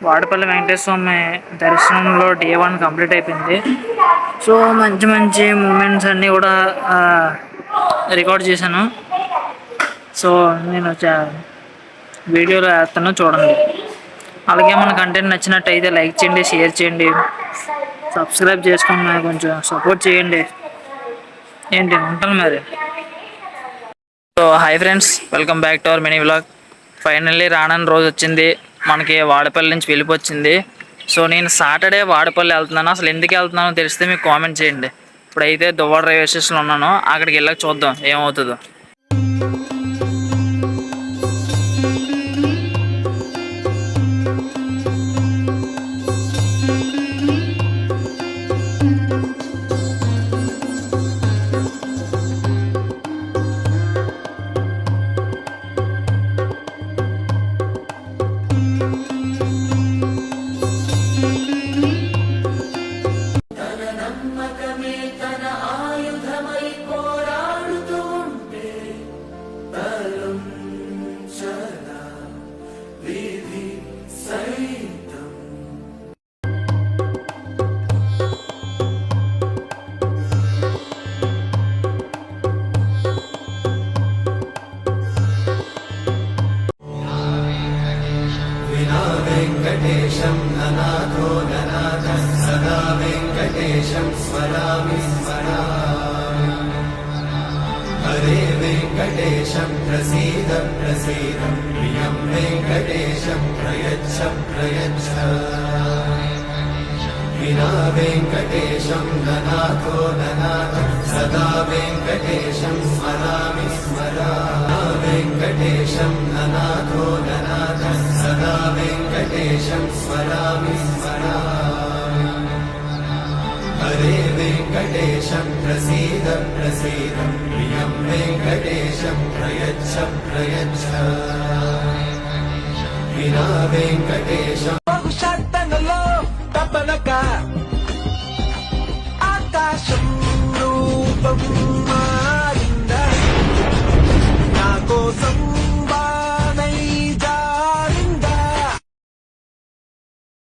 వాడపల్లి వెంకటేశ్వర స్వామి దర్శనంలో day 1 complete అయిపోయింది. So మంచి మంచి మూమెంట్స్ అన్నీ కూడా రికార్డ్ చేశాను. సో నేను వీడియోలో వేస్తాను, చూడండి. అలాగే మన కంటెంట్ నచ్చినట్టయితే లైక్ చేయండి, షేర్ చేయండి, సబ్స్క్రైబ్ చేసుకుని కొంచెం సపోర్ట్ చేయండి. ఏంటి ఉంటాను మరి. So hi friends, welcome back to our mini vlog. Finally రానని రోజు వచ్చింది, మనకి వాడపల్లి నుంచి వెళ్ళిపోయింది. సో నేను సాటర్డే వాడపల్లి వెళ్తున్నాను. అసలు ఎందుకు వెళ్తున్నానో తెలిస్తే మీకు కామెంట్ చేయండి. ఇప్పుడైతే దువ్వాడ రైల్వే స్టేషన్లో ఉన్నాను, అక్కడికి వెళ్ళక చూద్దాం ఏమవుతుందో. वेंकटेशं ननाथो ननाथः सदा वेंकटेशं स्मरामि स्मरामि। हरे वेंकटेशं प्रसीद प्रसीद, प्रियं वेंकटेशं प्रयच्छ प्रयच्छ। विना वेंकटेशं ननाथो ननाथः सदा वेंकटेशं स्मरामि स्मरामि। वेंकटेशं ननाथो ननाथः सदा वेंकटेशं स्मरामि स्मरामि। हरे वेंकटेशं प्रसीद प्रसीद, प्रियं वेंकटेशं प्रयच्छ प्रयच्छ। विना वेंकटेशं